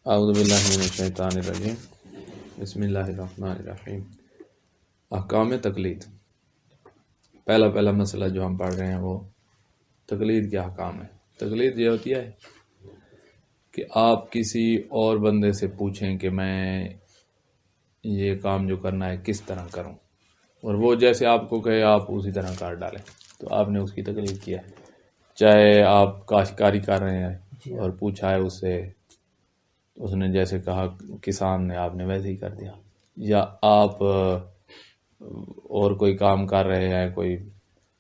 اعوذ باللہ من الشیطان الرجیم بسم اللہ الرحمن الرحیم۔ احکام تقلید، پہلا مسئلہ جو ہم پڑھ رہے ہیں وہ تقلید کے احکام ہے۔ تقلید یہ ہوتی ہے کہ آپ کسی اور بندے سے پوچھیں کہ میں یہ کام جو کرنا ہے کس طرح کروں، اور وہ جیسے آپ کو کہے آپ اسی طرح کر ڈالیں، تو آپ نے اس کی تقلید کیا ہے۔ چاہے آپ کاشتکاری کر رہے ہیں اور پوچھا ہے اس سے، اس نے جیسے کہا کسان نے، آپ نے ویسے ہی کر دیا، یا آپ اور کوئی کام کر رہے ہیں، کوئی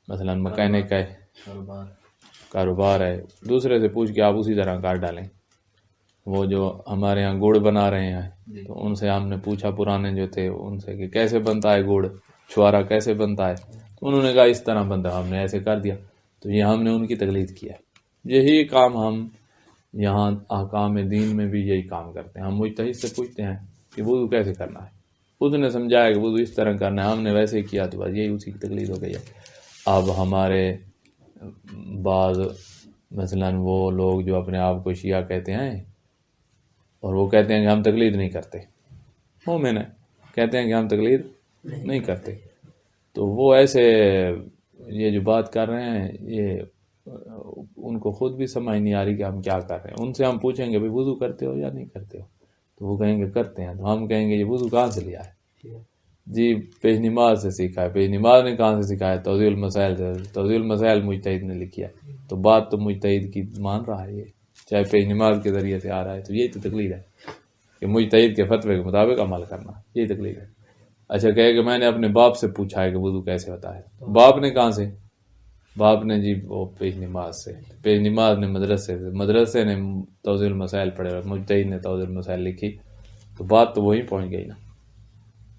مثلا مکینک ہے، کاروبار ہے، دوسرے سے پوچھ کے آپ اسی طرح کر ڈالیں۔ وہ جو ہمارے ہاں گڑ بنا رہے ہیں تو ان سے ہم نے پوچھا، پرانے جو تھے ان سے، کہ کیسے بنتا ہے گڑ، چھوارا کیسے بنتا ہے، تو انہوں نے کہا اس طرح بنتا، ہم نے ایسے کر دیا، تو یہ ہم نے ان کی تقلید کیا۔ یہی کام ہم یہاں احکام دین میں بھی یہی کام کرتے ہیں۔ ہم مجتہد سے پوچھتے ہیں کہ وضو کیسے کرنا ہے، اس نے سمجھایا کہ وضو اس طرح کرنا ہے، ہم نے ویسے ہی کیا، تو بس یہی اسی کی تقلید ہو گئی ہے۔ اب ہمارے بعض مثلا وہ لوگ جو اپنے آپ کو شیعہ کہتے ہیں اور وہ کہتے ہیں کہ ہم تقلید نہیں کرتے، مومن ہیں، کہتے ہیں کہ ہم تقلید نہیں کرتے، تو وہ ایسے یہ جو بات کر رہے ہیں یہ ان کو خود بھی سمجھ نہیں آ رہی کہ ہم کیا کر رہے ہیں۔ ان سے ہم پوچھیں گے بھائی وضو کرتے ہو یا نہیں کرتے ہو، تو وہ کہیں گے کرتے ہیں، تو ہم کہیں گے یہ وضو کہاں سے لیا ہے؟ جی پیش نماز سے سیکھا ہے۔ پیش نماز نے کہاں سے سکھایا ہے؟ توضیح المسائل سے۔ توضیح المسائل مجتہد نے لکھی ہے، تو بات تو مجتہد کی مان رہا ہے، یہ چاہے پیش نماز کے ذریعے سے آ رہا ہے، تو یہی تو تقلید ہے کہ مجتہد کے فتوے کے مطابق عمل کرنا، یہی تقلید ہے۔ اچھا کہے کہ میں نے اپنے باپ سے پوچھا ہے کہ وضو کیسے ہوتا ہے، باپ نے کہاں سے؟ باپ نے جی وہ پیش نماز سے، پیش نماز نے مدرسے سے، مدرسے نے توضیح المسائل پڑھے اور مجتہد نے توضیح المسائل لکھی، تو بات تو وہیں پہنچ گئی نا۔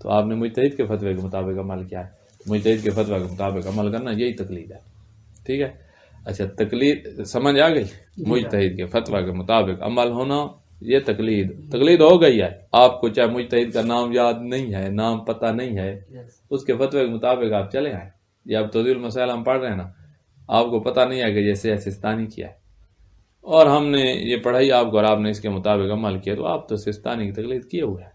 تو آپ نے مجتہد کے فتوے کے مطابق عمل کیا ہے، مجتہد کے فتوے کے مطابق عمل کرنا یہی تقلید ہے، ٹھیک ہے۔ اچھا تقلید سمجھ آ گئی؟ مجتہد کے فتوے کے مطابق عمل ہونا یہ تقلید ہو گئی ہے۔ آپ کو چاہے مجتہد کا نام یاد نہیں ہے، نام پتہ نہیں ہے، اس کے فتوے کے مطابق آپ چلے آئیں۔ یہ اب توضیح المسائل ہم پڑھ رہے ہیں نا، آپ کو پتہ نہیں ہے کہ جیسے سستانی کیا ہے، اور ہم نے یہ پڑھائی آپ کو اور آپ نے اس کے مطابق عمل کیا، تو آپ تو سستانی کی تقلید کیے ہوئے ہیں۔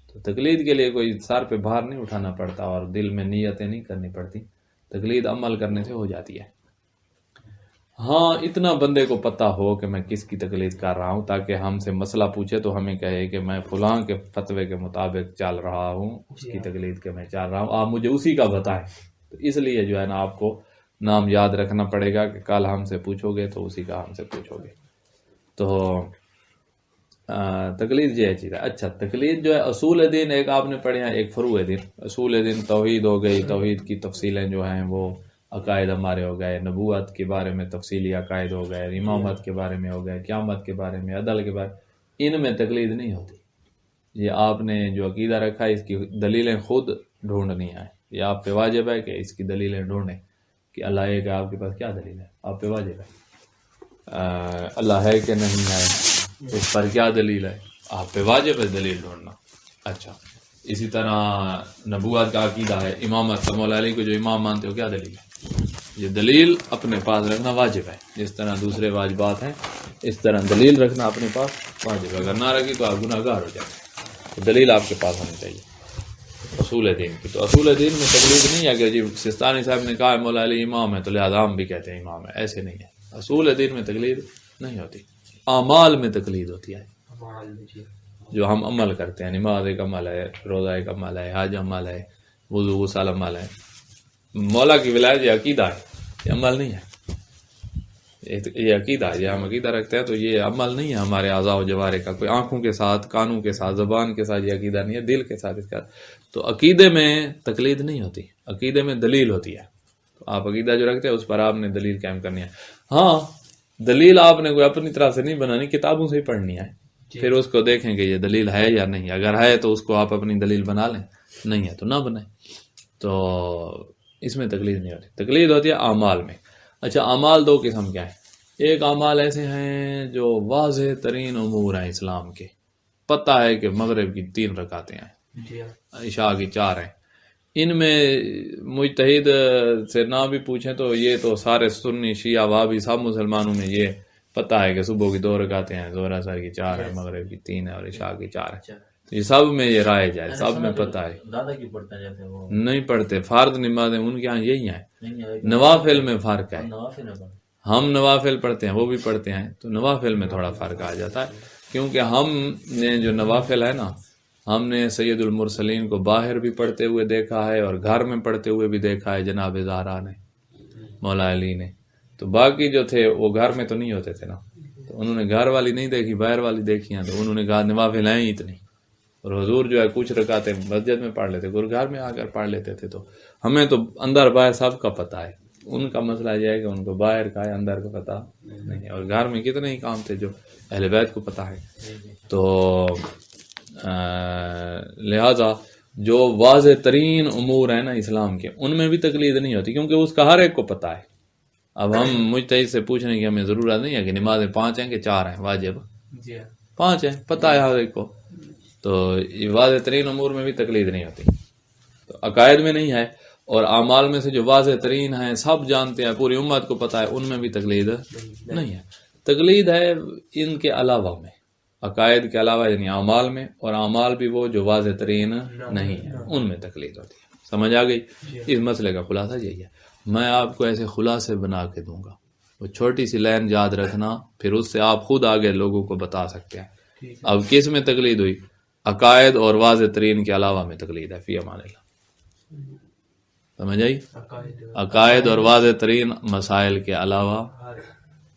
تو تقلید کے لیے کوئی سر پہ بھار نہیں اٹھانا پڑتا اور دل میں نیتیں نہیں کرنی پڑتی، تقلید عمل کرنے سے ہو جاتی ہے۔ ہاں اتنا بندے کو پتہ ہو کہ میں کس کی تقلید کر رہا ہوں، تاکہ ہم سے مسئلہ پوچھے تو ہمیں کہے کہ میں فلاں کے فتوے کے مطابق چل رہا ہوں، اس کی تقلید کے میں چل رہا ہوں، آپ مجھے اسی کا بتائیں۔ تو اس لیے جو ہے نا آپ کو نام یاد رکھنا پڑے گا کہ کل ہم سے پوچھو گے تو اسی کا ہم سے پوچھو گے۔ تو تقلید یہ چیز ہے۔ اچھا تقلید جو ہے اصول دین ایک آپ نے پڑھے ہیں، ایک فروع دین۔ اصول دین توحید ہو گئی، توحید کی تفصیلیں جو ہیں وہ عقائد ہمارے ہو گئے، نبوت کے بارے میں تفصیلی عقائد ہو گئے، امامت کے بارے میں ہو گئے، قیامت کے بارے میں، عدل کے بارے میں، ان میں تقلید نہیں ہوتی۔ یہ آپ نے جو عقیدہ رکھا ہے اس کی دلیلیں خود ڈھونڈنی ہیں، یہ آپ پہ واجب ہے کہ اس کی دلیلیں ڈھونڈیں کہ اللہ ہے کہ آپ کے پاس کیا دلیل ہے، آپ پہ واجب ہے۔ اللہ ہے کہ نہیں ہے، اس پر کیا دلیل ہے، آپ پہ واجب ہے دلیل ڈھونڈنا۔ اچھا اسی طرح نبوت کا عقیدہ ہے، امامت مولا علی کو جو امام مانتے ہو، کیا دلیل ہے، یہ دلیل اپنے پاس رکھنا واجب ہے۔ جس طرح دوسرے واجبات ہیں اس طرح دلیل رکھنا اپنے پاس واجب ہے، اگر نہ رکھی تو آپ گناہ گار ہو جائیں، تو دلیل آپ کے پاس ہونی چاہیے اصول دین کی۔ تو اصول دین میں تقلید نہیں ہے کہ جی سستانی صاحب نے کہا مولا علی امام ہے تو لہذا ہم بھی کہتے ہیں امام ہے، ایسے نہیں ہے۔ اصول دین میں تقلید نہیں ہوتی، اعمال میں تقلید ہوتی ہے، جو ہم عمل کرتے ہیں۔ نماز ایک عمل ہے، روزہ ایک عمل ہے، حج عمل ہے، وضو غسل عمل ہے۔ مولا کی ولایت یہ عقیدہ ہے، یہ عمل نہیں ہے، یہ عقیدہ ہے، یہ ہم عقیدہ رکھتے ہیں، تو یہ عمل نہیں ہے ہمارے اعضاء و جوارح کا، کوئی آنکھوں کے ساتھ، کانوں کے ساتھ، زبان کے ساتھ یہ عقیدہ نہیں ہے، دل کے ساتھ اس کا۔ تو عقیدے میں تقلید نہیں ہوتی، عقیدے میں دلیل ہوتی ہے۔ تو آپ عقیدہ جو رکھتے ہیں اس پر آپ نے دلیل قائم کرنی ہے۔ ہاں دلیل آپ نے کوئی اپنی طرح سے نہیں بنانی، کتابوں سے ہی پڑھنی ہے، پھر اس کو دیکھیں کہ یہ دلیل ہے یا نہیں، اگر ہے تو اس کو آپ اپنی دلیل بنا لیں، نہیں ہے تو نہ بنائیں۔ تو اس میں تقلید نہیں ہوتی، تقلید ہوتی ہے اعمال میں۔ اچھا اعمال دو قسم کیا ہیں، ایک اعمال ایسے ہیں جو واضح ترین امور ہیں اسلام کے، پتہ ہے کہ مغرب کی 3 رکعتیں ہیں، عشاء کی 4 ہیں، ان میں مجتہد سے نہ بھی پوچھیں تو یہ تو سارے سنی شیعہ وہابی سب مسلمانوں میں یہ پتہ ہے کہ صبح کی 2 رکعتیں ہیں، ظہر اثر کی 4 ہے، مغرب کی 3 ہے اور عشاء کی 4 ہے، تو یہ سب میں یہ رائج ہے، سب میں پتہ ہے۔ دادا کی پڑھتا جیسے وہ نہیں پڑھتے، فرض نمازیں ان کے یہاں یہی ہیں، نوافل میں فرق ہے، نوافل ہے پڑھتا ہم نوافل پڑھتے ہیں وہ بھی پڑھتے ہیں، تو نوافل میں تھوڑا فرق آ جاتا ہے، کیونکہ ہم نے جو نوافل ہے نا، ہم نے سید المرسلین کو باہر بھی پڑھتے ہوئے دیکھا ہے اور گھر میں پڑھتے ہوئے بھی دیکھا ہے، جناب زہرا نے، مولا علی نے، تو باقی جو تھے وہ گھر میں تو نہیں ہوتے تھے نا، تو انہوں نے گھر والی نہیں دیکھی، باہر والی دیکھی ہیں، تو انہوں نے کہا نوافل ہیں اتنی، اور حضور جو ہے کچھ رکعتیں مسجد میں پڑھ لیتے، اور گھر میں آ کر پڑھ لیتے تھے، تو ہمیں تو اندر باہر سب کا پتہ ہے، ان کا مسئلہ یہ ہے کہ ان کو باہر کا ہے، اندر کا پتہ نہیں ہے، اور گھر میں کتنے ہی کام تھے جو اہل بیت کو پتہ ہے، تو لہذا جو واضح ترین امور ہیں نا اسلام کے، ان میں بھی تقلید نہیں ہوتی، کیونکہ اس کا ہر ایک کو پتہ ہے۔ اب ہم مجتہد سے پوچھنے کی ہمیں ضرورت نہیں ہے کہ نمازیں 5 ہیں کہ 4 ہیں واجب، 5 ہیں، پتہ ہے ہر ایک کو، تو یہ واضح ترین امور میں بھی تقلید نہیں ہوتی، تو عقائد میں نہیں ہے، اور اعمال میں سے جو واضح ترین ہیں، سب جانتے ہیں، پوری امت کو پتہ ہے، ان میں بھی تقلید نہیں ہے۔ تقلید ہے ان کے علاوہ میں، عقائد کے علاوہ یعنی اعمال میں، اور اعمال بھی وہ جو واضح ترین نہیں ہے، ان میں تقلید ہوتی ہے۔ سمجھ آ گئی؟ اس مسئلے کا خلاصہ یہی ہے۔ میں آپ کو ایسے خلاصے بنا کے دوں گا، وہ چھوٹی سی لائن یاد رکھنا، پھر اس سے آپ خود آگے لوگوں کو بتا سکتے ہیں۔ اب کس میں تقلید ہوئی؟ عقائد اور واضح ترین کے علاوہ میں تقلید ہے، فی امان اللہ۔ سمجھ آئی؟ عقائد اور واضح ترین مسائل کے علاوہ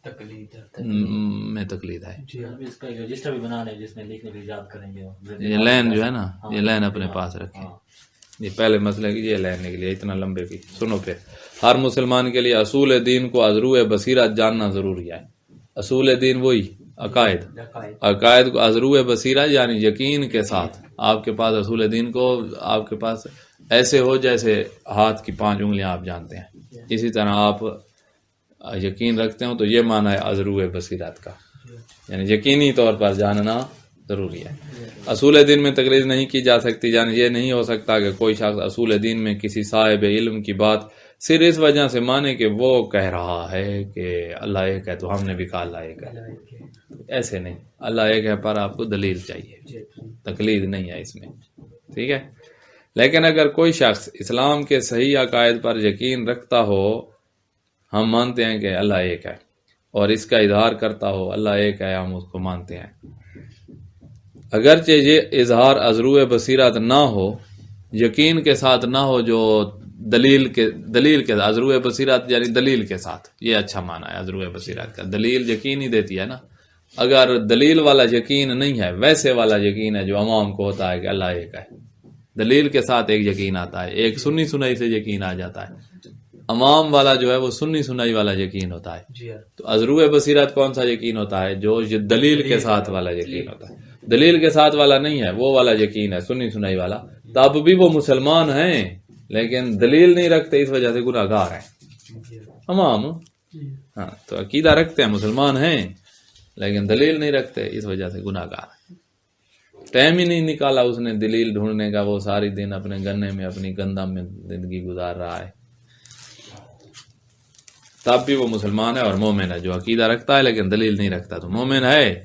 میں تقلید ہے۔ اس کا رجسٹر بھی بنانا ہے، جس میں لکھنے کے لیے یاد کریں گے، یہ لائن جو ہے نا، یہ لائن اپنے پاس رکھیں، یہ پہلے مسئلے کی یہ لائن نکلی، اتنا لمبے کی سنو۔ پھر ہر مسلمان کے لیے اصول دین کو از روئے بصیرت جاننا ضروری ہے۔ اصول دین وہی عقائد، عقائد کو از روئے بصیرت یعنی یقین کے ساتھ، آپ کے پاس اصول دین کو آپ کے پاس ایسے ہو جیسے ہاتھ کی 5 انگلیاں آپ جانتے ہیں، اسی طرح آپ یقین رکھتے ہو، تو یہ معنی ہے از روئے بصیرت کا، یعنی یقینی طور پر جاننا ضروری ہے۔ اصول دین میں تقلید نہیں کی جا سکتی، یعنی یہ نہیں ہو سکتا کہ کوئی شخص اصول دین میں کسی صاحب علم کی بات صرف اس وجہ سے مانے کہ وہ کہہ رہا ہے کہ اللہ ایک ہے تو ہم نے بھی کہا اللہ ایک ہے، ایسے نہیں، اللہ ایک ہے پر آپ کو دلیل چاہیے، تقلید نہیں ہے اس میں، ٹھیک ہے۔ لیکن اگر کوئی شخص اسلام کے صحیح عقائد پر یقین رکھتا ہو، ہم مانتے ہیں کہ اللہ ایک ہے، اور اس کا اظہار کرتا ہو اللہ ایک ہے، ہم اس کو مانتے ہیں، اگرچہ یہ اظہار از روئے بصیرت نہ ہو، یقین کے ساتھ نہ ہو، جو دلیل کے از روئے بصیرت یعنی دلیل کے ساتھ، یہ اچھا معنی ہے از روئے بصیرت کا، دلیل یقین ہی دیتی ہے نا۔ اگر دلیل والا یقین نہیں ہے، ویسے والا یقین ہے جو عوام کو ہوتا ہے کہ اللہ ایک ہے، دلیل کے ساتھ ایک یقین آتا ہے، ایک سنی سنائی سے یقین آ جاتا ہے، عوام والا جو ہے وہ سنی سنائی والا یقین ہوتا ہے۔ تو از روئے بصیرت کون سا یقین ہوتا ہے؟ جو دلیل کے ساتھ والا یقین ہوتا ہے، دلیل کے ساتھ والا نہیں ہے، وہ والا یقین ہے سنی سنائی والا، تب بھی وہ مسلمان ہیں لیکن دلیل نہیں رکھتے، اس وجہ سے گناہ گار ہیں عوام، ہاں، تو عقیدہ رکھتے ہیں مسلمان ہیں لیکن دلیل نہیں رکھتے، اس وجہ سے گناہ گار ہیں۔ ٹائم ہی نہیں نکالا اس نے دلیل ڈھونڈنے کا، وہ ساری دن اپنے گنے میں اپنی گندم میں زندگی گزار رہا ہے، تب بھی وہ مسلمان ہے اور مومن ہے۔ جو عقیدہ رکھتا ہے لیکن دلیل نہیں رکھتا تو مومن ہے،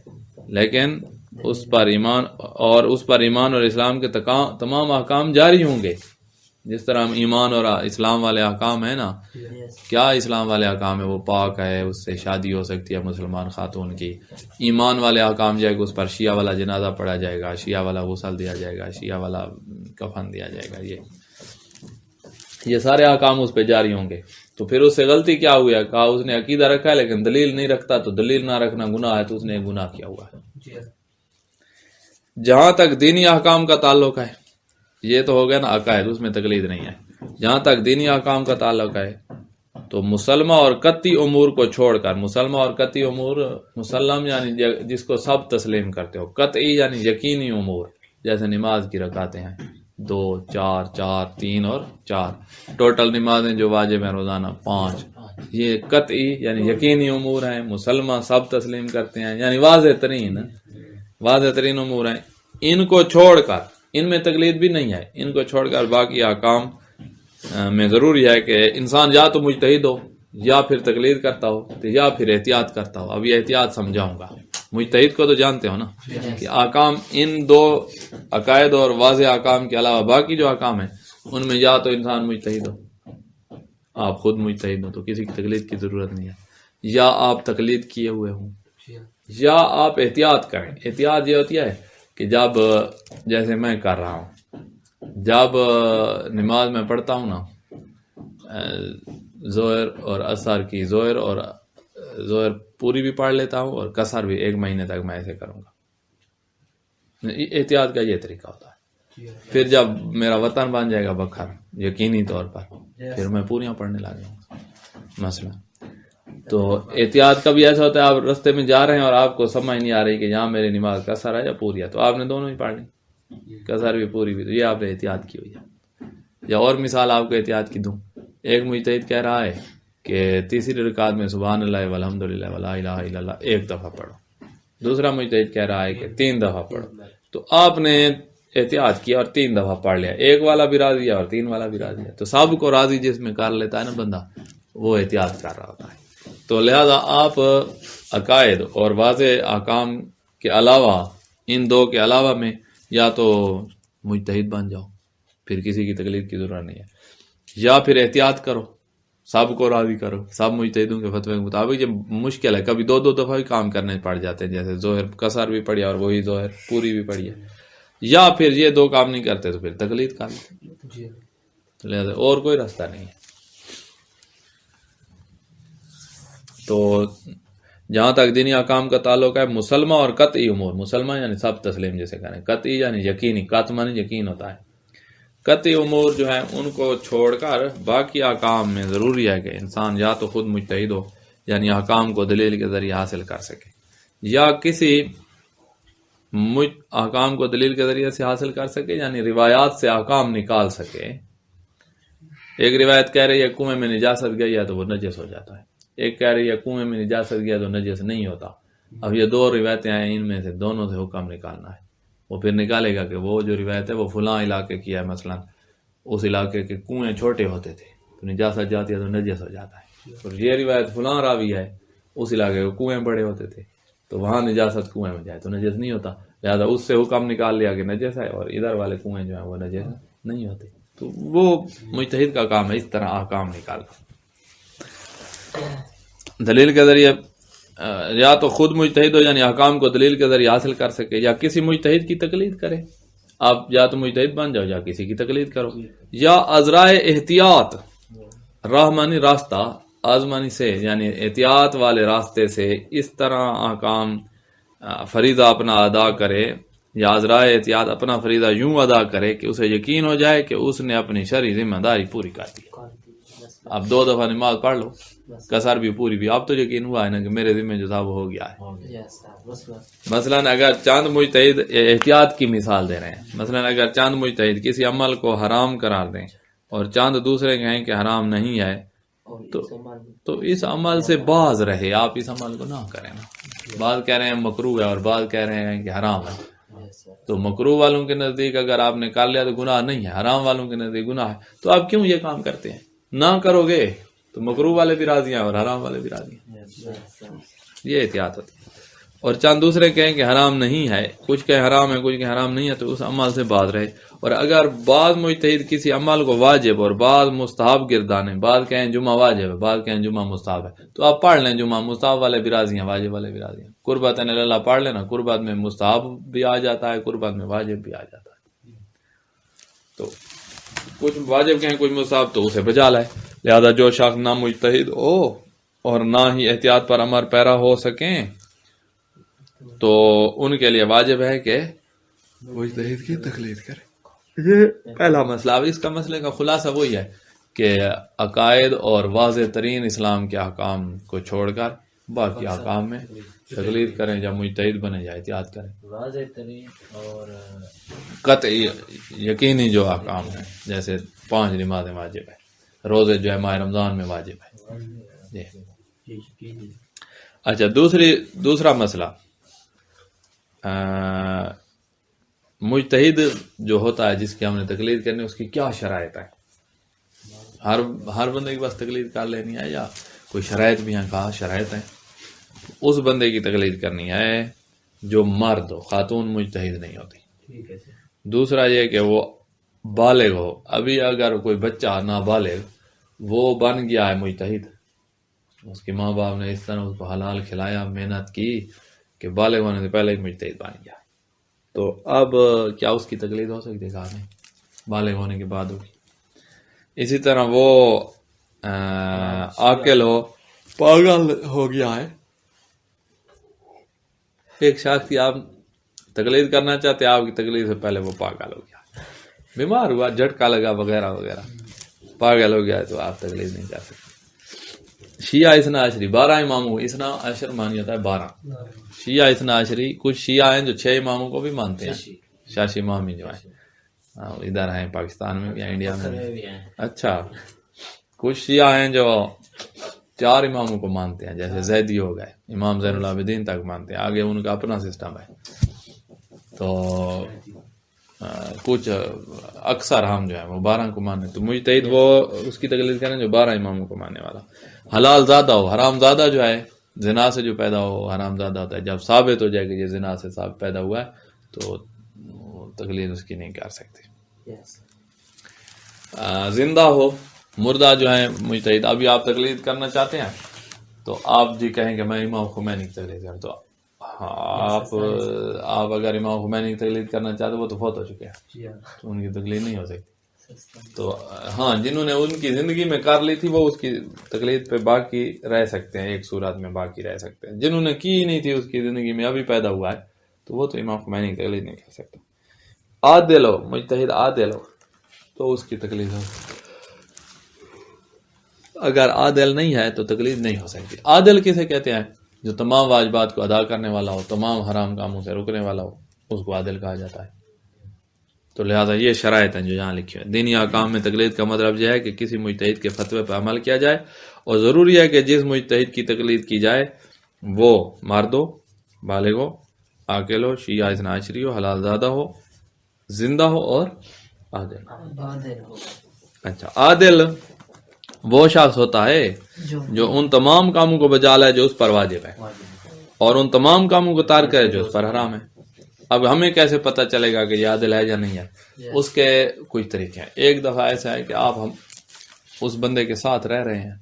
لیکن اس پر ایمان اور اسلام کے تمام احکام جاری ہوں گے، جس طرح ہم ایمان اور اسلام والے احکام ہیں نا، کیا اسلام والے احکام ہے؟ وہ پاک ہے، اس سے شادی ہو سکتی ہے مسلمان خاتون کی۔ ایمان والے احکام جو ہے کہ اس پر شیعہ والا جنازہ پڑھا جائے گا، شیعہ والا غسل دیا جائے گا، شیعہ والا کفن دیا جائے گا، یہ سارے احکام اس پہ جاری ہوں گے۔ تو پھر اس سے غلطی کیا ہوئی ہے؟ کہا اس نے عقیدہ رکھا ہے لیکن دلیل نہیں رکھتا، تو دلیل نہ رکھنا گناہ ہے، تو اس نے گناہ کیا ہوا ہے۔ جہاں تک دینی احکام کا تعلق ہے، یہ تو ہو گیا نا عقائد، اس میں تقلید نہیں ہے۔ جہاں تک دینی احکام کا تعلق ہے تو مسلمہ اور قطعی امور کو چھوڑ کر، مسلمہ اور قطعی امور، مسلم یعنی جس کو سب تسلیم کرتے ہو، قطعی یعنی یقینی امور، جیسے نماز کی رکعتیں ہیں 2 4 4 3 اور 4، ٹوٹل نمازیں جو واجب ہیں روزانہ 5، یہ قطعی یعنی یقینی امور ہیں، مسلمہ سب تسلیم کرتے ہیں، یعنی واضح ترین امور ہیں۔ ان کو چھوڑ کر، ان میں تقلید بھی نہیں ہے، ان کو چھوڑ کر باقی احکام میں ضروری ہے کہ انسان یا تو مجتہد ہو، یا پھر تقلید کرتا ہو تو یا پھر احتیاط کرتا ہو. اب یہ احتیاط سمجھاؤں گا. مجتہد کو تو جانتے ہو نا کہ احکام ان دو عقائد اور واضح احکام کے علاوہ باقی جو احکام ہیں ان میں یا تو انسان مجتہد ہو، آپ خود مجتہد ہو تو کسی کی تقلید کی ضرورت نہیں ہے، یا آپ تقلید کیے ہوئے ہوں، یا آپ احتیاط کریں. احتیاط یہ ہوتی ہے کہ جب جیسے میں کر رہا ہوں، جب نماز میں پڑھتا ہوں نا ظہر اور عصر کی، ظہر پوری بھی پڑھ لیتا ہوں اور قصر بھی 1 مہینے تک میں ایسے کروں گا. احتیاط کا یہ طریقہ ہوتا ہے. پھر جب میرا وطن بن جائے گا بکھر یقینی طور پر پھر میں پوریاں پڑھنے لگ جاؤں گا مثلا. تو احتیاط کا بھی ایسا ہوتا ہے آپ رستے میں جا رہے ہیں اور آپ کو سمجھ نہیں آ رہی کہ یہاں میری نماز قصر ہے یا پوری ہے، تو آپ نے دونوں ہی پڑھ لی، قصر بھی پوری بھی، تو یہ آپ نے احتیاط کی ہوئی ہے. یا اور مثال آپ کو احتیاط کی دوں، ایک مجتہد کہہ رہا ہے کہ تیسری رکعت میں سبحان اللہ والحمدللہ ولا الہ الا اللہ 1 دفعہ پڑھو، دوسرا مجتہد کہہ رہا ہے کہ 3 دفعہ پڑھو. تو آپ نے احتیاط کیا اور 3 دفعہ پڑھ لیا، 1 والا بھی راضی ہے اور 3 والا بھی راضی ہے. تو سب کو راضی جس میں کر لیتا ہے نا بندہ، وہ احتیاط کر رہا ہوتا ہے. تو لہذا آپ عقائد اور واضح احکام کے علاوہ، ان دو کے علاوہ میں یا تو مجتہد بن جاؤ، پھر کسی کی تقلید کی ضرورت نہیں ہے، یا پھر احتیاط کرو، سب کو راضی کرو. سب مجتہدوں کے فتوے کے مطابق یہ مشکل ہے، کبھی 2 دفعہ بھی کام کرنے پڑ جاتے ہیں، جیسے ظہر قصر بھی پڑھی اور وہی ظہر پوری بھی پڑھی ہے. یا پھر یہ 2 کام نہیں کرتے تو پھر تقلید کر لیتے. لہذا اور کوئی راستہ نہیں ہے. تو جہاں تک دینی احکام کا تعلق ہے، مسلمہ اور قطعی امور، مسلمہ یعنی سب تسلیم جسے کہیں، قطعی یعنی یقینی، قطع معنی یقین ہوتا ہے. قطعی امور جو ہیں ان کو چھوڑ کر باقی احکام میں ضروری ہے کہ انسان یا تو خود مجتہد ہو، یعنی احکام کو دلیل کے ذریعے حاصل کر سکے، یا کسی احکام کو دلیل کے ذریعے سے حاصل کر سکے، یعنی روایات سے احکام نکال سکے. ایک روایت کہہ رہی ہے کنویں میں نجاست گئی ہے تو وہ نجس ہو جاتا ہے، ایک کہہ رہی ہے کنویں میں نجاست گیا تو نجس نہیں ہوتا. اب یہ 2 روایتیں ہیں، ان میں سے دونوں سے حکم نکالنا ہے. وہ پھر نکالے گا کہ وہ جو روایت ہے وہ فلاں علاقے کی ہے، مثلا اس علاقے کے کنویں چھوٹے ہوتے تھے تو نجاست جاتی ہے تو نجس ہو جاتا ہے، اور یہ روایت فلاں راوی ہے اس علاقے کے کنویں بڑے ہوتے تھے تو وہاں نجاست کنویں میں جائے تو نجس نہیں ہوتا. لہذا اس سے حکم نکال لیا کہ نجس ہے، اور ادھر والے کنویں جو ہیں وہ نجس نہیں ہوتے. تو وہ مجتہد کا کام ہے اس طرح احکام نکالنا. دلیل کے ذریعے یا تو خود مجتہد ہو، یعنی احکام کو دلیل کے ذریعے حاصل کر سکے، یا کسی مجتہد کی تقلید کرے. آپ یا تو مجتہد بن جاؤ یا کسی کی تقلید کرو. یا ازرائے احتیاط، راہ مانی راستہ، آزمانی سے یعنی احتیاط والے راستے سے اس طرح احکام فریضہ اپنا ادا کرے، یا ازرائے احتیاط اپنا فریضہ یوں ادا کرے کہ اسے یقین ہو جائے کہ اس نے اپنی شرعی ذمہ داری پوری کر دی. اب 2 دفعہ نماز پڑھ لو، قصر بھی پوری بھی، اب تو یقین ہوا ہے نا کہ میرے ذمہ جو تھا وہ ہو گیا ہے. مثلا اگر چاند مجتہد، احتیاط کی مثال دے رہے ہیں، مثلا اگر چاند مجتہد کسی عمل کو حرام قرار دیں اور چاند دوسرے کہیں کہ حرام نہیں ہے تو اس عمل سے باز رہے، آپ اس عمل کو نہ کریں نا. بعض کہہ رہے ہیں مکروہ ہے اور بعض کہہ رہے ہیں کہ حرام ہے. تو مکروہ والوں کے نزدیک اگر آپ نے کر لیا تو گناہ نہیں ہے، حرام والوں کے نزدیک گناہ ہے. تو آپ کیوں یہ کام کرتے ہیں؟ نہ کرو گے تو مکروہ والے بھی راضی ہیں اور حرام والے بھی راضی ہیں. یہ احتیاط ہوتی ہے. اور چند دوسرے کہیں کہ حرام نہیں ہے، کچھ کہ حرام ہے کچھ کہ حرام نہیں ہے، تو اس عمل سے باز رہے. اور اگر بعض مجتہد کسی عمل کو واجب اور بعض مستحب گردانے، بعض کہیں جمعہ واجب ہے بعض کہیں جمعہ مستحب ہے، تو آپ پڑھ لیں جمعہ، مستحب والے بھی راضی ہیں واجب والے بھی راضی ہیں. قربت اللہ پڑھ لینا، قربت میں مستحب بھی آ جاتا ہے، قربت میں واجب بھی آ جاتا ہے. تو کچھ واجب کہیں کچھ مستحب تو اسے بجا لائے. لہذا جو شخص نہ مجتہد ہو اور نہ ہی احتیاط پر امر پیرا ہو سکیں تو ان کے لیے واجب ہے کہ مجتہد کی تقلید کرے. یہ پہلا مسئلہ. اب اس کا مسئلے کا خلاصہ وہی ہے کہ عقائد اور واضح ترین اسلام کے احکام کو چھوڑ کر باقی احکام میں تقلید کریں، یا مجتہد بنے یا احتیاط کریں. واضح ترین اور قطعی یقینی جو احکام ہیں، جیسے 5 نمازیں واجب ہے، روزے جو ہے ماہ رمضان میں واجب ہے. اچھا، دوسرا مسئلہ، مجتہد جو ہوتا ہے جس کی ہم نے تقلید کرنی، اس کی کیا شرائط ہے؟ ہر بندے کے پاس تقلید کر لینی ہے، یا کوئی شرائط بھی ہیں، کہا شرائط ہیں، اس بندے کی تقلید کرنی ہے جو مرد ہو، خاتون مجتہد نہیں ہوتی۔ ٹھیک ہے جی۔ دوسرا یہ کہ وہ بالغ ہو، ابھی اگر کوئی بچہ نابالغ وہ بن گیا ہے مجتہد، اس کے ماں باپ نے اس طرح اس کو حلال کھلایا، محنت کی کہ بالغ ہونے سے پہلے ہی مجتہد بن گیا، تو اب کیا اس کی تقلید ہو سکتی ہے؟ کہا نہیں، بالغ ہونے کے بعد ہوگی۔ اسی طرح وہ عاقل ہو، پاگل ہو گیا ہے، ایک شخص کی آپ تقلید کرنا چاہتے ہیں، آپ کی تقلید سے پہلے وہ پاگل ہو گیا، بیمار ہوا، جھٹکا لگا وغیرہ وغیرہ، پاگل ہو گیا ہے، تو آپ تقلید نہیں کر سکتے۔ شیعہ اثنا عشری 12 اماموں، اثنا عشر مان جاتا ہے 12، شیعہ اثنا عشری، کچھ شیعہ ہیں جو 6 اماموں کو بھی مانتے ہیں، شاشی امامی جو ہیں، ادھر ہیں پاکستان میں بھی ہیں، انڈیا میں بھی۔ اچھا، کچھ شیعہ ہیں جو 4 اماموں کو مانتے ہیں، جیسے زیدی ہو گئے، امام زین العابدین تک مانتے ہیں، آگے ان کا اپنا سسٹم ہے۔ تو کچھ اکثر ہم جو ہیں وہ 12 کو ماننے، تو مجتہد وہ اس کی تقلید کریں جو 12 اماموں کو ماننے والا۔ حلال زادہ ہو، حرام زادہ جو ہے زنا سے جو پیدا ہو حرام زادہ ہوتا ہے، جب ثابت ہو جائے کہ یہ زنا سے پیدا ہوا ہے تو تقلید اس کی نہیں کر سکتے۔ زندہ ہو، مردہ جو ہیں مجتہد، ابھی آپ تقلید کرنا چاہتے ہیں تو آپ جی کہیں کہ میں امام خمینی کی تقلید کروں، تو آپ اگر امام خمینی کی تقلید کرنا چاہتے وہ تو فوت ہو چکے ہیں، تو ان کی تقلید نہیں ہو سکتی۔ تو ہاں، جنہوں نے ان کی زندگی میں کر لی تھی وہ اس کی تقلید پہ باقی رہ سکتے ہیں، ایک صورت میں باقی رہ سکتے ہیں، جنہوں نے کی ہی نہیں تھی اس کی زندگی میں، ابھی پیدا ہوا ہے، تو وہ تو امام خمینی کی تقلید نہیں کر سکتا۔ عادل ہو، مجتہد عادل ہو تو اس کی تقلید ہو، اگر عادل نہیں ہے تو تقلید نہیں ہو سکتی۔ عادل کسے کہتے ہیں؟ جو تمام واجبات کو ادا کرنے والا ہو، تمام حرام کاموں سے رکنے والا ہو، اس کو عادل کہا جاتا ہے۔ تو لہٰذا یہ شرائط ہیں جو یہاں لکھی ہیں۔ دینی احکام میں تقلید کا مطلب یہ ہے کہ کسی مجتہد کے فتوے پر عمل کیا جائے، اور ضروری ہے کہ جس مجتہد کی تقلید کی جائے وہ مرد ہو، بالغ ہو، عاقل ہو، شیعہ اثنا عشری ہو، حلال زادہ ہو، زندہ ہو اور عادل ہو۔ اچھا، عادل وہ شخص ہوتا ہے جو ان تمام کاموں کو بجا لائے جو اس پر واجب ہے، اور ان تمام کاموں کو ترک کرے جو اس پر حرام ہے۔ اب ہمیں کیسے پتہ چلے گا کہ یہ عادل ہے یا نہیں ہے؟ اس کے کچھ طریقے ہیں۔ ایک دفعہ ایسا ہے کہ آپ ہم اس بندے کے ساتھ رہ رہے ہیں،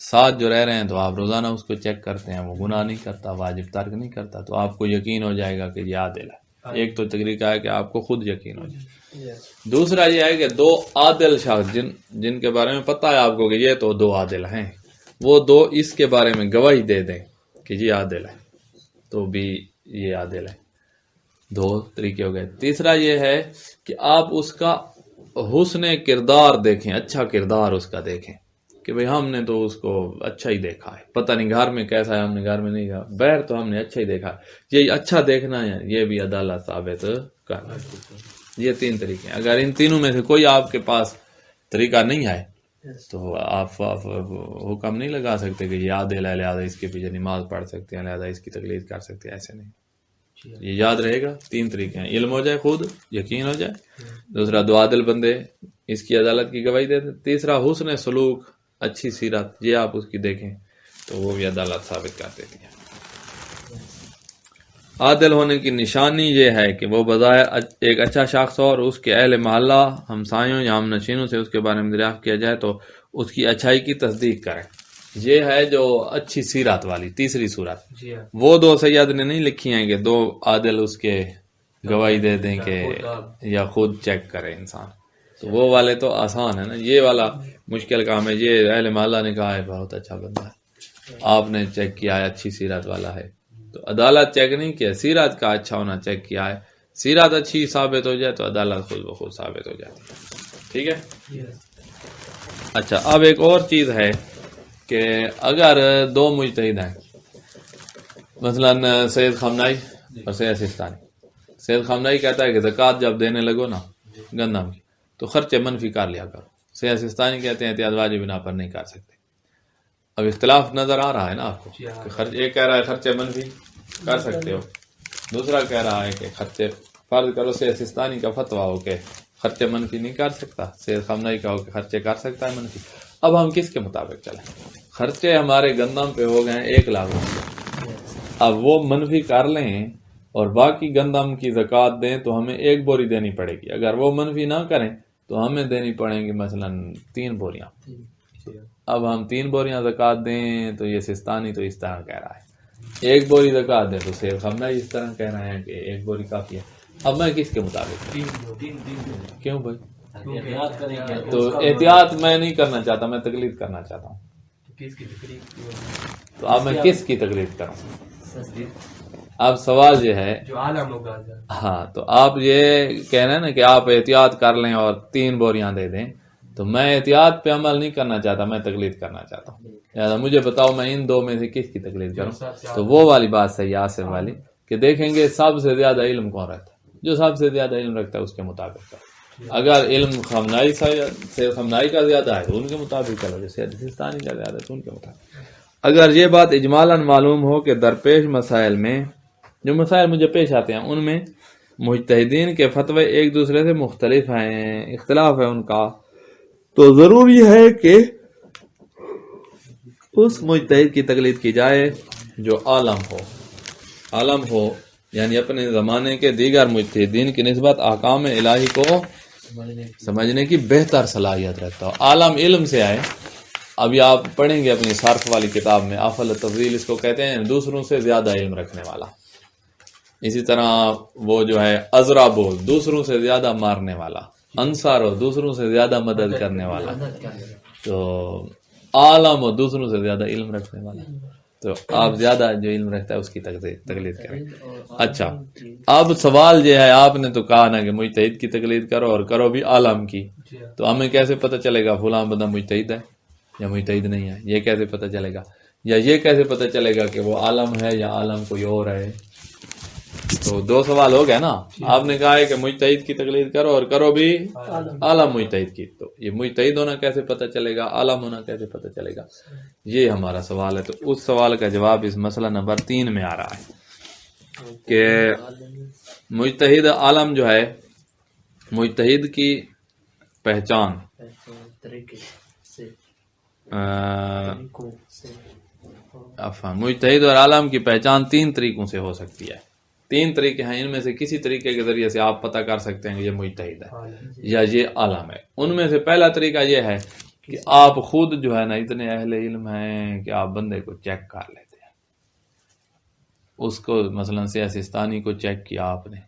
ساتھ جو رہ رہے ہیں، تو آپ روزانہ اس کو چیک کرتے ہیں، وہ گناہ نہیں کرتا، واجب ترک نہیں کرتا، تو آپ کو یقین ہو جائے گا کہ یہ عادل ہے۔ ایک تو طریقہ ہے کہ آپ کو خود یقین ہو جائے۔ دوسرا یہ ہے کہ 2 عادل شخص جن کے بارے میں پتہ ہے آپ کو کہ یہ تو 2 عادل ہیں، وہ 2 اس کے بارے میں گواہی دے دیں کہ یہ عادل ہے، تو بھی یہ عادل ہے۔ 2 طریقے ہو گئے۔ تیسرا یہ ہے کہ آپ اس کا حسن کردار دیکھیں، اچھا کردار اس کا دیکھیں کہ بھئی ہم نے تو اس کو اچھا ہی دیکھا ہے، پتہ نہیں گھر میں کیسا ہے، ہم نے گھر میں نہیں کہا، باہر تو ہم نے اچھا ہی دیکھا ہے، یہ اچھا دیکھنا ہے، یہ بھی عدالت ثابت کرنا۔ یہ 3 طریقے ہیں۔ اگر ان تینوں میں سے کوئی آپ کے پاس طریقہ نہیں ہے تو آپ حکم نہیں لگا سکتے کہ یہ عادل ہے لہٰذا اس کے پیچھے نماز پڑھ سکتے ہیں، لہٰذا اس کی تقلید کر سکتے ہیں، ایسے نہیں۔ یہ یاد رہے گا، 3 طریقے ہیں: علم ہو جائے، خود یقین ہو جائے، دوسرا 2 عادل بندے اس کی عدالت کی گواہی دے دیں، تیسرا حسن سلوک، اچھی سیرت، یہ آپ اس کی دیکھیں تو وہ بھی عدالت ثابت کر دیتی ہے۔ عادل ہونے کی نشانی یہ ہے کہ وہ بظاہر ایک اچھا شخص ہو، اور اس کے اہل محلہ، ہمسایوں یا ہم نشینوں سے اس کے بارے میں دریافت کیا جائے تو اس کی اچھائی کی تصدیق کریں۔ یہ ہے جو اچھی سیرت والی تیسری صورت۔ وہ 2 سید نے نہیں لکھی ہیں کہ 2 عادل اس کے گواہی دے دیں کہ یا خود چیک کرے انسان، تو وہ والے تو آسان ہے نا، یہ والا مشکل کام ہے۔ یہ اہل محلہ نے کہا ہے بہت اچھا بندہ ہے، آپ نے چیک کیا ہے اچھی سیرت والا ہے، تو عدالت چیک نہیں کیا، سیرت کا اچھا ہونا چیک کیا ہے، سیرت اچھی ثابت ہو جائے تو عدالت خود بخود ثابت ہو جاتی ہے۔ ٹھیک ہے۔ اچھا، اب ایک اور چیز ہے کہ اگر 2 مجتہد ہیں، مثلا سید خامنائی اور سید سستانی، سید خامنائی کہتا ہے کہ زکوٰۃ جب دینے لگو نا گندم کی تو خرچے منفی کر لیا کرو، سید سستانی کہتے ہیں احتیاط واجب بنا پر نہیں کر سکتے۔ اب اختلاف نظر آ رہا ہے نا آپ کو کہ ایک کہہ رہا ہے خرچے منفی کر سکتے ہو، دوسرا کہہ رہا ہے کہ خرچے فرض کرو سید سستانی کا فتویٰ ہو کہ خرچے منفی نہیں کر سکتا، سید خامنائی کا ہو کہ خرچے کر سکتا ہے منفی۔ اب ہم کس کے مطابق چلیں؟ خرچے ہمارے گندم پہ ہو گئے 1 لاکھ روپے، اب وہ منفی کر لیں اور باقی گندم کی زکوٰۃ دیں تو ہمیں 1 بوری دینی پڑے گی. اگر وہ منفی نہ کریں تو ہمیں دینی پڑیں گی مثلا 3 بوریاں. اب ہم 3 بوریاں زکوٰۃ دیں تو یہ سستانی تو اس طرح کہہ رہا ہے، 1 بوری زکوٰۃ دیں تو سیب خمنائی اس طرح کہہ رہے ہیں کہ 1 بوری کافی ہے. اب میں کس کے مطابق کیوں بھائی؟ احتیاط کریں گے تو احتیاط میں نہیں کرنا چاہتا، میں تقلید کرنا چاہتا ہوں. تو اب میں کس کی تقلید کروں؟ اب سوال یہ ہے، ہاں تو آپ یہ کہہ رہے ہیں نا کہ آپ احتیاط کر لیں اور 3 بوریاں دے دیں، تو میں احتیاط پہ عمل نہیں کرنا چاہتا، میں تقلید کرنا چاہتا ہوں. لہٰذا مجھے بتاؤ میں ان 2 میں سے کس کی تقلید کروں؟ تو وہ والی بات صحیح آصف والی کہ دیکھیں گے سب سے زیادہ علم کون رہتا ہے، جو سب سے زیادہ علم رکھتا ہے اس کے مطابق کرو. اگر علم خمنائی سے خمنائی کا زیادہ ہے تو ان کے مطابق کرو، جیسے سستانی کا زیادہ ہے تو ان کے مطابق. اگر یہ بات اجمالاً معلوم ہو کہ درپیش مسائل میں جو مسائل مجھے پیش آتے ہیں ان میں مجتہدین کے فتوے ایک دوسرے سے مختلف ہیں، اختلاف ہے ان کا، تو ضروری ہے کہ اس مجتہد کی تقلید کی جائے جو عالم ہو یعنی اپنے زمانے کے دیگر مجتہدین کی نسبت احکام الہی کو سمجھنے کی بہتر صلاحیت رکھتا ہو. عالم علم سے آئے. ابھی آپ پڑھیں گے اپنی صرف والی کتاب میں افضل التفضیل اس کو کہتے ہیں، دوسروں سے زیادہ علم رکھنے والا. اسی طرح وہ جو ہے اضراب ہو، دوسروں سے زیادہ مارنے والا، انصار ہو، دوسروں سے زیادہ مدد کرنے والا، تو عالم ہو، دوسروں سے زیادہ علم رکھنے والا. تو آپ زیادہ جو علم رکھتا ہے اس کی تقلید کریں. اچھا اب سوال یہ ہے، آپ نے تو کہا نا کہ مجتہد کی تقلید کرو اور کرو بھی عالم کی، تو ہمیں کیسے پتہ چلے گا فلاں بندہ مجتہد ہے یا مجتہد نہیں ہے؟ یہ کیسے پتہ چلے گا؟ یا یہ کیسے پتہ چلے گا کہ وہ عالم ہے یا عالم کوئی اور ہے؟ تو 2 سوال ہو گئے نا. آپ نے کہا ہے کہ مجتہد کی تقلید کرو اور کرو بھی عالم مجتہد کی، تو یہ مجتہد ہونا کیسے پتہ چلے گا، عالم ہونا کیسے پتہ چلے گا؟ یہ ہمارا سوال ہے. تو اس سوال کا جواب اس مسئلہ نمبر 3 میں آ رہا ہے کہ مجتہد عالم جو ہے، مجتہد کی پہچان مجتہد اور عالم کی پہچان 3 طریقوں سے ہو سکتی ہے. 3 طریقے ہیں، ان میں سے کسی طریقے کے ذریعے سے آپ پتہ کر سکتے ہیں کہ یہ مجتہد ہے یا یہ عالم ہے. ان میں سے پہلا طریقہ یہ ہے کہ آپ خود جو ہے نا اتنے اہل علم ہیں کہ آپ بندے کو چیک کر لیتے ہیں. اس کو مثلا سیاستانی کو چیک کیا آپ نے،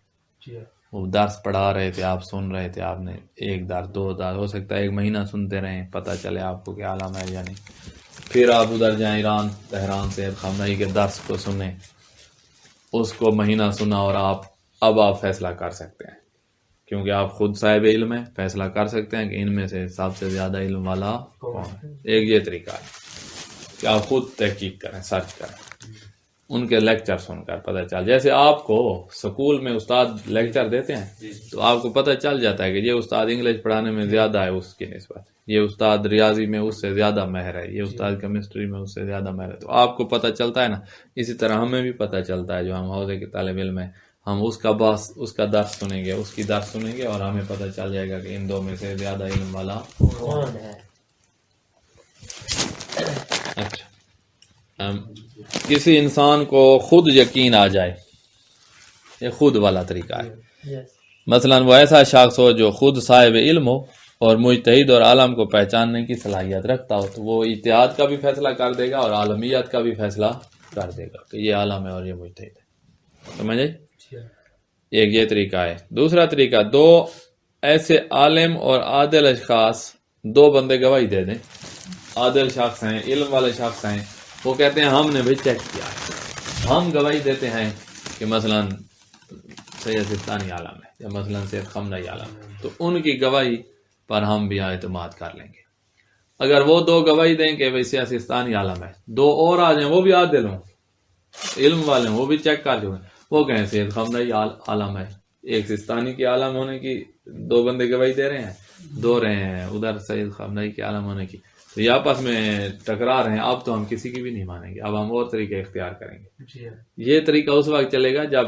وہ درس پڑھا رہے تھے، آپ سن رہے تھے، آپ نے 1 درس 2 درس، ہو سکتا ہے 1 مہینہ سنتے رہیں، پتہ چلے آپ کو کہ عالم ہے یا نہیں. پھر آپ ادھر جائیں ایران تہران سے خامنہئی کے درس کو سنیں، اس کو مہینہ سنا اور اب آپ فیصلہ کر سکتے ہیں کیونکہ آپ خود صاحب علم ہیں، فیصلہ کر سکتے ہیں کہ ان میں سے سب سے زیادہ علم والا کون ہے. ایک یہ طریقہ ہے کہ آپ خود تحقیق کریں، سرچ کریں، ان کے لیکچر سن کر پتہ چل. جیسے آپ کو سکول میں استاد لیکچر دیتے ہیں تو آپ کو پتہ چل جاتا ہے کہ یہ استاد انگلش پڑھانے میں زیادہ ہے اس کی نسبت، یہ استاد ریاضی میں اس سے زیادہ ماہر ہے، یہ استاد کیمسٹری میں اس سے زیادہ ماہر ہے. تو آپ کو پتہ چلتا ہے نا. اسی طرح ہمیں بھی پتہ چلتا ہے جو ہم حوزے کے طالب علم ہیں، ہم اس کا درس سنیں گے، اس کی درس سنیں گے اور ہمیں پتہ چل جائے گا کہ ان 2 میں سے زیادہ علم والا کون ہے. اچھا کسی انسان کو خود یقین آ جائے، یہ خود والا طریقہ ہے. مثلا وہ ایسا شخص ہو جو خود صاحب علم ہو اور مجتہد اور عالم کو پہچاننے کی صلاحیت رکھتا ہو، تو وہ اجتہاد کا بھی فیصلہ کر دے گا اور عالمیت کا بھی فیصلہ کر دے گا کہ یہ عالم ہے اور یہ مجتہد ہے. سمجھے؟ ایک یہ طریقہ ہے. دوسرا طریقہ، 2 ایسے عالم اور عادل اشخاص، 2 بندے گواہی دے دیں، عادل شخص ہیں، علم والے شخص ہیں، وہ کہتے ہیں ہم نے بھی چیک کیا ہے، ہم گواہی دیتے ہیں کہ مثلا سید سستانی عالم ہے یا مثلا سید خمنہئی عالم ہے، تو ان کی گواہی پر ہم بھی اعتماد کر لیں گے. اگر وہ 2 گواہی دیں کہ بھائی سید سستانی عالم ہے، 2 اور آ جائیں وہ بھی عادل ہوں، علم والے ہوں، وہ بھی چیک کر چکے ہیں، وہ کہیں سید خمنہئی عالم ہے. ایک سستانی کے عالم ہونے کی 2 بندے گواہی دے رہے ہیں، 2 رہے ہیں ادھر سید خمنہئی کے عالم ہونے کی، تو یہ آپس میں ٹکرا رہے ہیں. اب تو ہم کسی کی بھی نہیں مانیں گے، اب ہم اور طریقے اختیار کریں گے. یہ طریقہ اس وقت چلے گا جب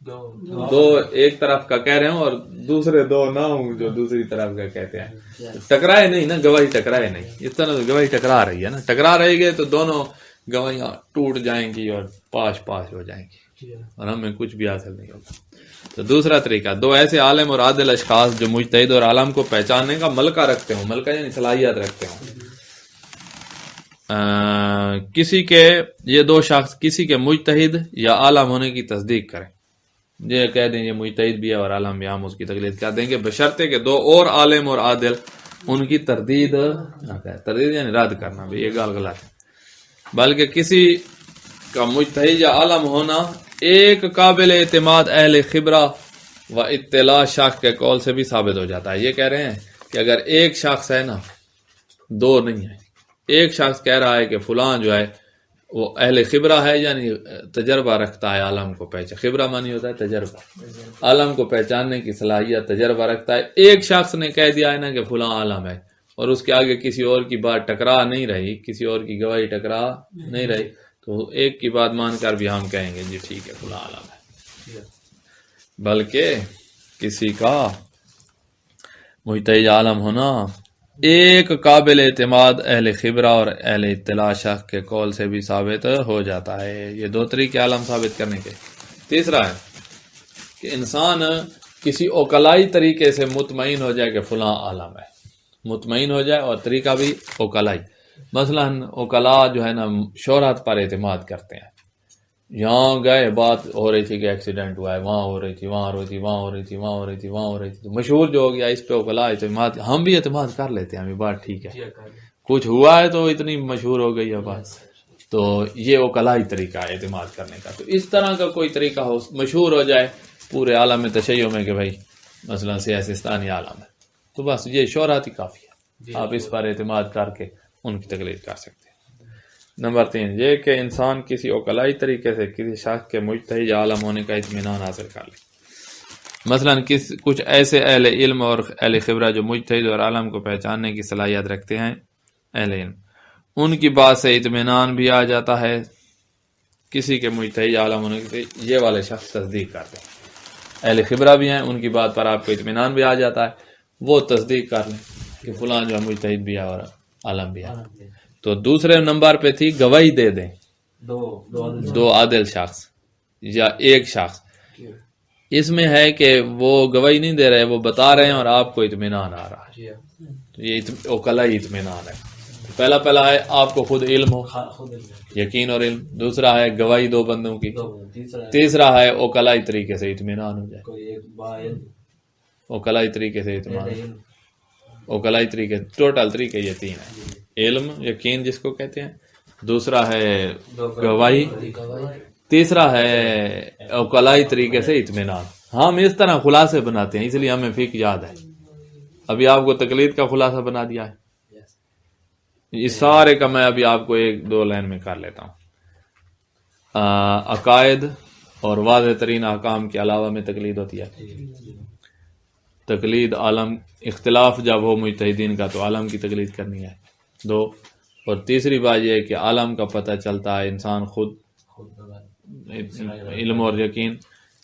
دو ایک طرف کا کہہ رہے ہوں اور دوسرے دو نہ ہوں جو دوسری طرف کا کہتے ہیں. ٹکرائے نہیں نا, گواہی ٹکرائے نہیں. اس طرح گواہی ٹکرا رہی ہے نا, ٹکرا رہی گے تو دونوں گواہیاں ٹوٹ جائیں گی اور پاش ہو جائیں گی اور ہمیں کچھ بھی حاصل نہیں ہوگا. تو دوسرا طریقہ, دو ایسے عالم اور عادل اشخاص جو مجتہد اور عالم کو پہچاننے کا ملکہ رکھتے ہوں, ملکہ یعنی صلاحیت رکھتے ہوں. یہ دو شخص کسی کے مجتہد یا عالم ہونے کی تصدیق کریں. یہ کہہ دیں یہ مجتہد بھی ہے اور عالم بھی, ہم اس کی تقلید کر دیں گے بشرطے کہ دو اور عالم اور عادل ان کی تردید نہ کریں. تردید یعنی رد کرنا, بھی یہ گال غلط ہے. بلکہ کسی کا مجتہد یا عالم ہونا ایک قابل اعتماد اہل خبرہ و اطلاع شخص کے قول سے بھی ثابت ہو جاتا ہے. یہ کہہ رہے ہیں کہ اگر ایک شخص ہے نا, دو نہیں ہے, ایک شخص کہہ رہا ہے کہ فلاں جو ہے وہ اہل خبرہ ہے, یعنی تجربہ رکھتا ہے عالم کو پہچان. خبرہ مانی ہوتا ہے تجربہ, عالم کو پہچاننے کی صلاحیت تجربہ رکھتا ہے. ایک شخص نے کہہ دیا ہے نا کہ فلاں عالم ہے اور اس کے آگے کسی اور کی بات ٹکرا نہیں رہی, کسی اور کی گواہی ٹکرا نہیں رہی, تو ایک کی بات مان کر بھی ہم کہیں گے جی ٹھیک ہے فلاں عالم ہے. بلکہ کسی کا مجتہد عالم ہونا ایک قابل اعتماد اہل خبرہ اور اہل اطلاع شخص کے قول سے بھی ثابت ہو جاتا ہے. یہ دو طریقے عالم ثابت کرنے کے. تیسرا ہے کہ انسان کسی اوکلائی طریقے سے مطمئن ہو جائے کہ فلاں عالم ہے, مطمئن ہو جائے, اور طریقہ بھی اوکلائی. مثلا اوکلا جو ہے نا شہرت پر اعتماد کرتے ہیں. یہاں گئے, بات ہو رہی تھی کہ ایکسیڈنٹ ہوا ہے, وہاں ہو رہی تھی, وہاں ہو رہی تھی, وہاں ہو رہی تھی, وہاں ہو رہی تھی, وہاں ہو رہی تھی, تو مشہور جو ہو گیا اس پہ اوکلا اعتماد. ہم بھی اعتماد کر لیتے ہیں, ہمیں بات ٹھیک ہے, کچھ ہوا ہے تو اتنی مشہور ہو گئی ہے بات. تو یہ اوکلائی طریقہ ہے اعتماد کرنے کا. تو اس طرح کا کوئی طریقہ ہو, مشہور ہو جائے پورے عالم میں تشیع میں کہ بھائی مثلا سیاستانی عالم ہے, تو بس یہ شہرت ہی کافی ہے, آپ اس پر اعتماد کر کے ان کی تقلید کر سکتے ہیں. نمبر 3 یہ کہ انسان کسی اوکلائی طریقے سے کسی شخص کے مجتہد عالم ہونے کا اطمینان حاصل کر لے. مثلا کچھ ایسے اہل علم اور اہل خبرہ جو مجتہد اور عالم کو پہچاننے کی صلاحیت رکھتے ہیں, اہل علم, ان کی بات سے اطمینان بھی آ جاتا ہے. کسی کے مجتہد عالم ہونے کی یہ والے شخص تصدیق کرتے ہیں, اہل خبرہ بھی ہیں, ان کی بات پر آپ کو اطمینان بھی آ جاتا ہے, وہ تصدیق کر لیں کہ فلاں جو ہے مجتہد بھی ہے اور عالم بھی ہے. تو دوسرے نمبر پہ تھی گواہی دے دیں دو عادل شخص یا ایک شخص. اس میں ہے کہ وہ گواہی نہیں دے رہے, وہ بتا رہے ہیں اور آپ کو اطمینان آ رہا ہے, تو یہ اوکلائی اطمینان ہے. پہلا ہے آپ کو خود علم ہو, یقین اور علم. دوسرا ہے گواہی دو بندوں کی. تیسرا ہے اوکلائی طریقے سے اطمینان ہو جائے. اوکلائی طریقے سے اطمینان, اوکلائی طریقے, ٹوٹل طریقے یہ 3 ہیں. علم, یقین جس کو کہتے ہیں, دوسرا ہے گواہی, تیسرا ہے اوکلائی طریقے سے اطمینان. ہم اس طرح خلاصے بناتے ہیں, اس لیے ہمیں فقہ یاد ہے. ابھی آپ کو تقلید کا خلاصہ بنا دیا ہے. اس سارے کا میں ابھی آپ کو 1-2 لائن میں کر لیتا ہوں. عقائد اور واضح ترین احکام کے علاوہ میں تقلید ہوتی ہے. تقلید عالم, اختلاف جب ہو مجتہدین کا تو عالم کی تقلید کرنی ہے. 2 اور تیسری بات یہ ہے کہ عالم کا پتہ چلتا ہے انسان خود علم اور یقین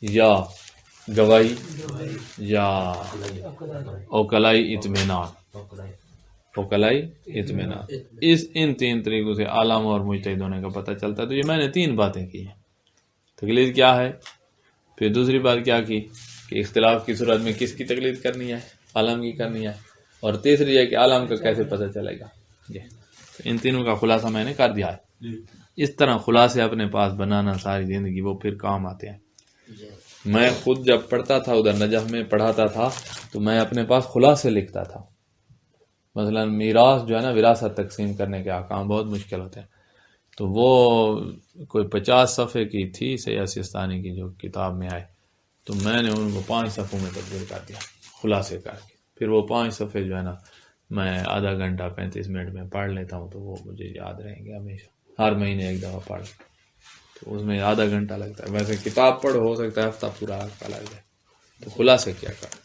یا گواہی یا اوکلائی اطمینان. اوکلائی اطمینان, ان 3 طریقوں سے عالم اور مجتہد ہونے کا پتہ چلتا ہے. تو یہ میں نے 3 باتیں کی ہیں. تقلید کیا ہے, پھر دوسری بات کیا کی کہ اختلاف کی صورت میں کس کی تقلید کرنی ہے, عالم کی کرنی ہے, اور تیسری ہے کہ عالم کا کیسے پتہ چلے گا. ان تینوں کا خلاصہ میں نے کر دیا ہے. اس طرح خلاصے اپنے پاس بنانا ساری زندگی, وہ پھر کام آتے ہیں. میں خود جب پڑھتا تھا ادھر نجف میں پڑھاتا تھا تو میں اپنے پاس خلاصے لکھتا تھا. مثلا میراث جو ہے نا, وراثت تقسیم کرنے کے احکام بہت مشکل ہوتے ہیں, تو وہ کوئی 50 صفحے کی تھی سیاح سستانی کی جو کتاب میں آئے, تو میں نے ان کو 5 صفحوں میں تبدیل کر دیا خلاصے کر کے. پھر وہ 5 صفحے جو ہے نا میں آدھا گھنٹہ 35 منٹ میں پڑھ لیتا ہوں, تو وہ مجھے یاد رہیں گے ہمیشہ. ہر مہینے 1 دفعہ پڑھ, تو اس میں آدھا گھنٹہ لگتا ہے. ویسے کتاب پڑھ ہو سکتا ہے ہفتہ پورا کا لگ جائے, تو خلاصے کیا کر.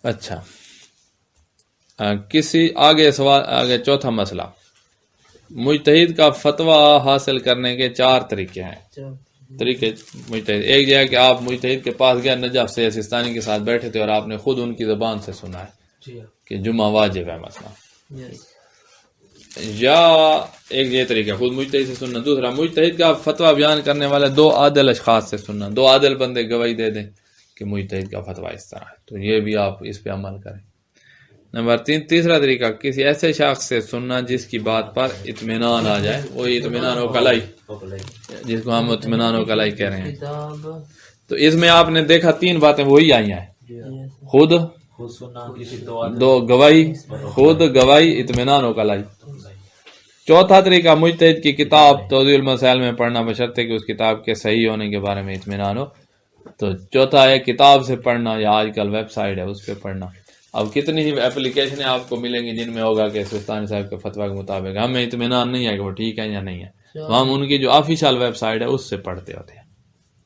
اچھا, آگے چوتھا مسئلہ, مجتہد کا فتویٰ حاصل کرنے کے 4 طریقے ہیں. طریقے مجتہد. ایک یہ ہے کہ آپ مجتہد کے پاس گئے، نجف سے سستانی کے ساتھ بیٹھے تھے اور آپ نے خود ان کی زبان سے سنا ہے کہ جمعہ واجب ہے مثلا، یا ایک یہ طریقہ خود مجتہد سے سننا. دوسرا مجتہد کا فتویٰ بیان کرنے والے دو عادل اشخاص سے سننا، دو عادل بندے گواہی دے دیں کہ مجتہد کا فتویٰ اس طرح ہے، تو یہ بھی آپ اس پہ عمل کریں. نمبر 3 تیسرا طریقہ کسی ایسے شخص سے سننا جس کی بات پر اطمینان آ جائے، وہی اطمینان و کلائی جس کو ہم اطمینان و کلائی کہہ رہے ہیں. تو اس میں آپ نے دیکھا 3 باتیں وہی آئی ہیں، خود دو گواہی، خود گواہی، اطمینان و کلائی. چوتھا طریقہ مجتہد کی کتاب توضیح المسائل میں پڑھنا بشرطے کہ اس کتاب کے صحیح ہونے کے بارے میں اطمینان ہو. تو چوتھا ہے کتاب سے پڑھنا، یا آج کل ویب سائٹ ہے اس پہ پڑھنا. اب کتنی ہی اپلیکیشنیں آپ کو ملیں گی جن میں ہوگا کہ سلطانی صاحب کے فتویٰ کے مطابق ہمیں اطمینان نہیں ہے کہ وہ ٹھیک ہے یا نہیں ہے، تو ہم ان کی جو آفیشیل ویب سائٹ ہے اس سے پڑھتے ہوتے ہیں.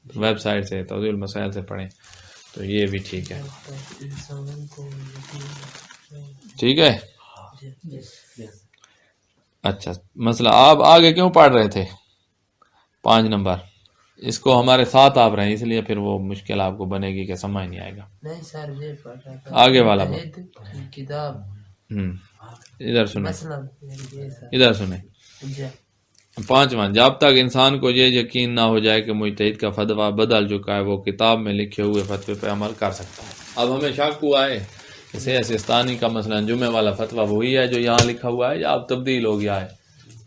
ویب سائٹ سے توضیح المسائل سے پڑھیں تو یہ بھی ٹھیک ہے. ٹھیک ہے. اچھا مسئلہ آپ آگے کیوں پڑھ رہے تھے؟ 5 نمبر اس کو ہمارے ساتھ آپ رہے ہیں، اس لیے پھر وہ مشکل آپ کو بنے گی کہ سمجھ نہیں آئے گا. نہیں سر یہ پڑھ رہا تھا آگے والا کتاب. ادھر سنیں، ادھر سنیں. 5واں جب تک انسان کو یہ یقین نہ ہو جائے کہ مجتہد کا فتویٰ بدل چکا ہے وہ کتاب میں لکھے ہوئے فتوے پہ عمل کر سکتا ہے. اب ہمیں شک ہوا ہے کہ سیستانی کا مثلا جمعہ والا فتویٰ وہی ہے جو یہاں لکھا ہوا ہے یا اب تبدیل ہو گیا ہے.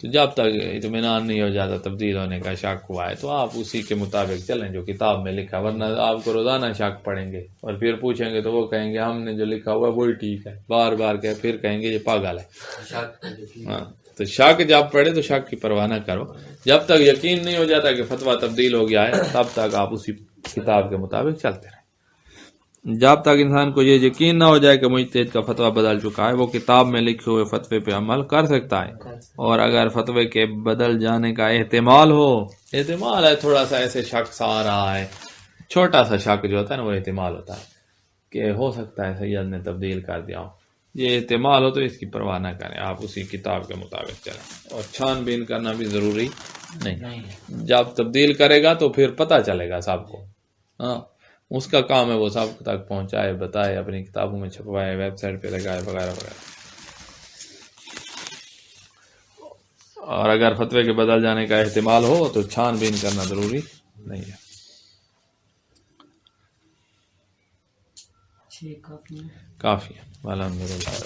تو جب تک اطمینان نہیں ہو جاتا تبدیل ہونے کا شک ہوا ہے تو آپ اسی کے مطابق چلیں جو کتاب میں لکھا، ورنہ آپ کو روزانہ شک پڑیں گے اور پھر پوچھیں گے تو وہ کہیں گے ہم نے جو لکھا ہوا ہے وہی ٹھیک ہے، بار بار کہ پھر کہیں گے یہ پاگل ہے. ہاں تو شک جب پڑے تو شک کی پرواہ نہ کرو، جب تک یقین نہیں ہو جاتا کہ فتویٰ تبدیل ہو گیا ہے تب تک آپ اسی کتاب کے مطابق چلتے رہیں. جب تک انسان کو یہ یقین نہ ہو جائے کہ مجتہد کا فتویٰ بدل چکا ہے وہ کتاب میں لکھے ہوئے فتوے پہ عمل کر سکتا ہے. اور اگر فتوے کے بدل جانے کا احتمال ہو، احتمال ہے تھوڑا سا ایسے شک سا آ رہا ہے، چھوٹا سا شک جو ہوتا ہے نا وہ احتمال ہوتا ہے کہ ہو سکتا ہے سید نے تبدیل کر دیا ہو، یہ احتمال ہو تو اس کی پرواہ نہ کریں، آپ اسی کتاب کے مطابق چلیں. اور چھان بین کرنا بھی ضروری نہیں، جب تبدیل کرے گا تو پھر پتہ چلے گا سب کو. ہاں اس کا کام ہے وہ سب تک پہنچائے، بتائے، اپنی کتابوں میں چھپوائے، ویب سائٹ پہ لگائے وغیرہ وغیرہ. اور اگر فتوے کے بدل جانے کا احتمال ہو تو چھان بین کرنا ضروری نہیں ہے. کافی ہے. الحمدللہ.